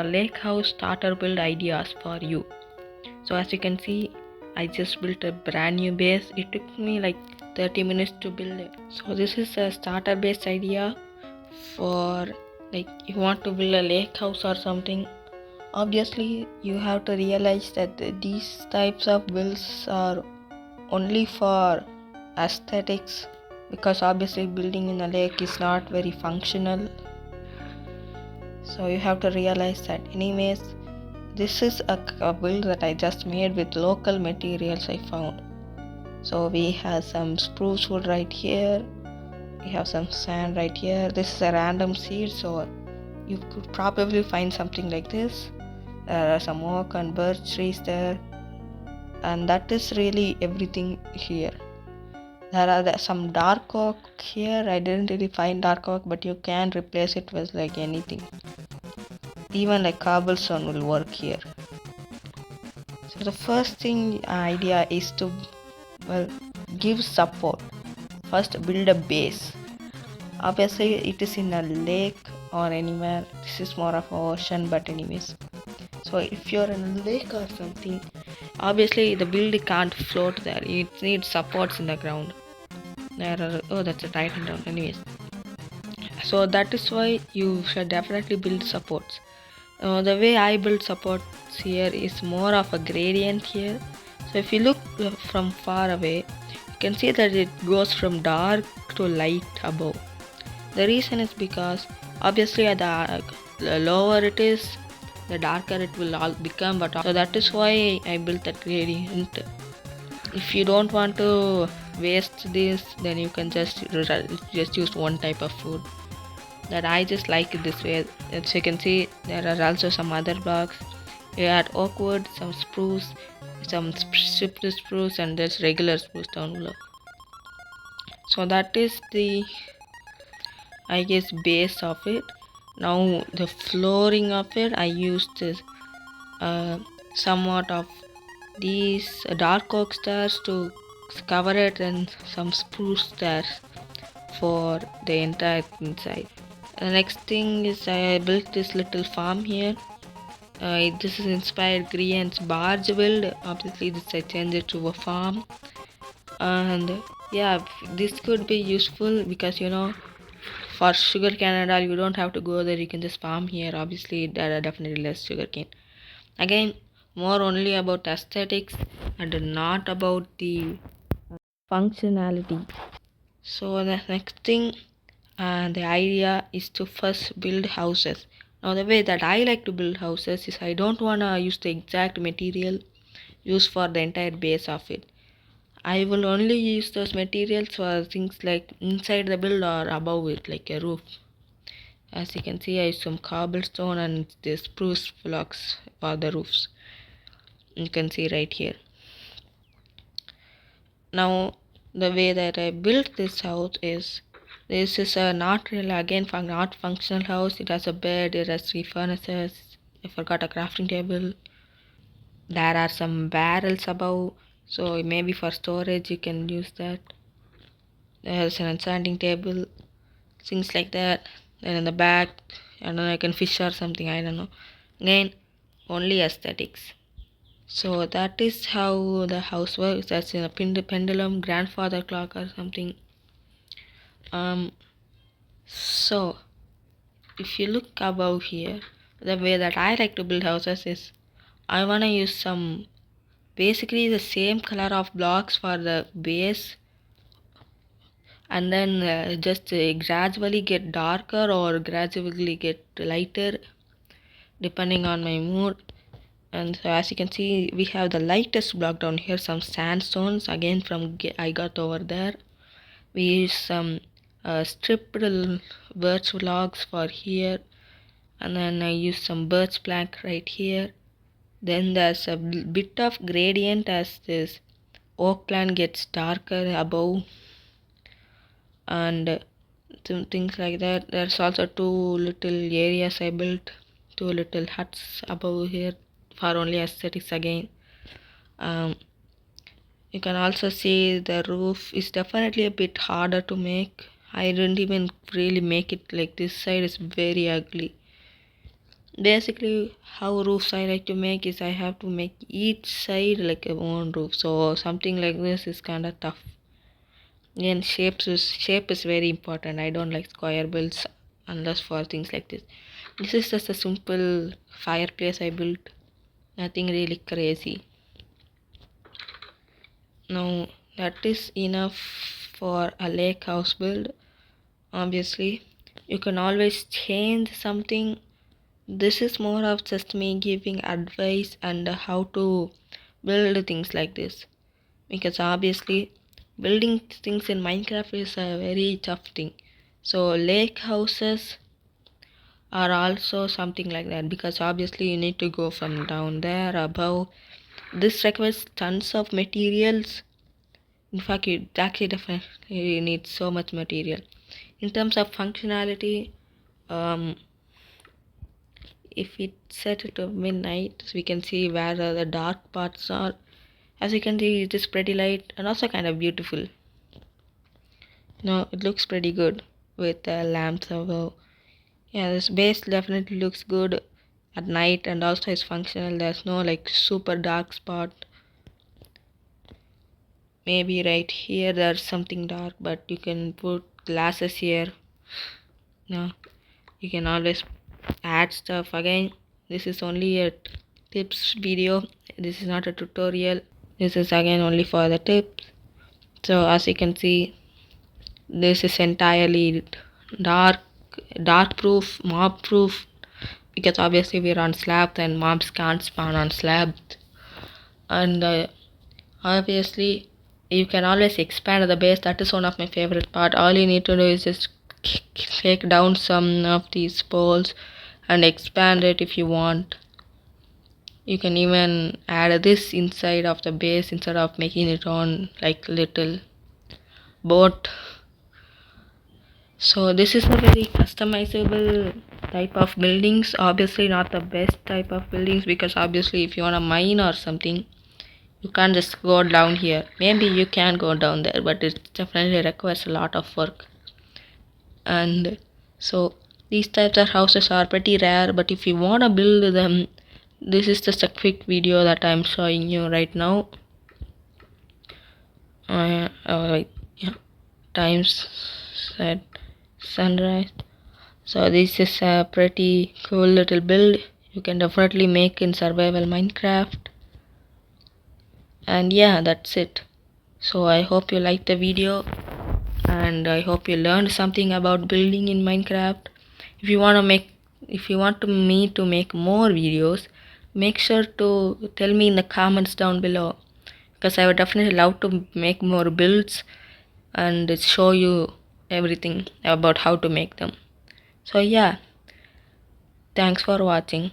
lake house starter build ideas for you. So as you can see, I just built a brand new base. It took me like 30 minutes to build it. So this is a starter base idea for like you want to build a lake house or something. Obviously you have to realize that these types of builds are only for aesthetics, because obviously building in a lake is not very functional. So you have to realize that. Anyways, this is a build that I just made with local materials I found. So we have some spruce wood right here, we have some sand right here. This is a random seed, so you could probably find something like this. There are some oak and birch trees there, and that is really everything here. There are some dark oak here. I didn't really find dark oak, but you can replace it with like anything. Even like cobblestone will work here. So the first idea is to give support. First build a base. Obviously it is in a lake or anywhere. This is more of an ocean, but anyways. So if you're in a lake or something, obviously the build can't float there. It needs supports in the ground. That's a titan down. Anyways, so that is why you should definitely build supports. The way I build supports here is more of a gradient here. So if you look from far away, you can see that it goes from dark to light above. The reason is because obviously the lower it is, the darker it will all become. But so that is why I built that gradient. If you don't want to waste this, then you can just use one type of food. That I just like it this way. As you can see, there are also some other blocks. You add oak wood, some spruce, some shifted spruce, and there's regular spruce down below. So that is the, I guess, base of it. Now the flooring of it, I used somewhat of these dark oak stairs to cover it, and some spruce stairs for the entire inside. The next thing is I built this little farm here. This is inspired Grian's barge build. Obviously this I changed it to a farm, and yeah, this could be useful because for sugarcane and all, you don't have to go there, you can just farm here. Obviously there are definitely less sugarcane. Again, more only about aesthetics and not about the functionality. So the next thing, the idea is to first build houses. Now the way that I like to build houses is I don't want to use the exact material used for the entire base of it. I will only use those materials for things like inside the build or above it, like a roof. As you can see, I use some cobblestone and the spruce blocks for the roofs. You can see right here. Now the way that I built this house is, this is a not functional house. It has a bed, it has 3 furnaces. I forgot a crafting table. There are some barrels above, so maybe for storage you can use that. There's an enchanting table, things like that. Then in the back, I don't know, I can fish or something, I don't know. Again, only aesthetics. So that is how the house works. That's in a pendulum, grandfather clock or something. So if you look above here, the way that I like to build houses is I want to use some basically the same color of blocks for the base, and then just gradually get darker or gradually get lighter depending on my mood. And so as you can see, we have the lightest block down here, some sandstones again from I got over there. We use some stripped birch logs for here, and then I use some birch plank right here. Then there's a bit of gradient as this oak plant gets darker above, and things like that. There's also 2 little areas I built, 2 little huts above here for only aesthetics again. You can also see the roof is definitely a bit harder to make. I didn't even really make it, like this side is very ugly. Basically, how roofs I like to make is I have to make each side like a own roof. So something like this is kind of tough. And shape is very important. I don't like square builds unless for things like this. This is just a simple fireplace I built. Nothing really crazy. Now that is enough for a lake house build. Obviously, you can always change something. This is more of just me giving advice and how to build things like this. Because obviously, building things in Minecraft is a very tough thing. So lake houses are also something like that, because obviously you need to go from down there above. This requires tons of materials. In fact, it actually definitely needs so much material. In terms of functionality, if we set it to midnight, so we can see where the dark parts are. As you can see, it is pretty light and also kind of beautiful. No, it looks pretty good with the lamps above. Yeah, this base definitely looks good at night and also is functional. There's no like super dark spot. Maybe right here there's something dark, but you can put glasses here. No, you can always add stuff. Again, this is only a tips video. This is not a tutorial. This is again only for the tips. So as you can see, this is entirely dark proof, mob proof, because obviously we're on slabs and mobs can't spawn on slabs. And obviously you can always expand the base. That is one of my favorite part. All you need to do is just take down some of these poles and expand it if you want. You can even add this inside of the base instead of making it on like little boat. So this is a very customizable type of buildings. Obviously not the best type of buildings, because obviously if you want to mine or something, you can't just go down here. Maybe you can go down there, but it definitely requires a lot of work. And so these types of houses are pretty rare, but if you want to build them, this is just a quick video that I'm showing you right now. Yeah, times set sunrise. So this is a pretty cool little build. You can definitely make in survival Minecraft. And yeah, that's it. So I hope you liked the video, and I hope you learned something about building in Minecraft. If you want me to make more videos, make sure to tell me in the comments down below, because I would definitely love to make more builds and show you everything about how to make them. So yeah, thanks for watching.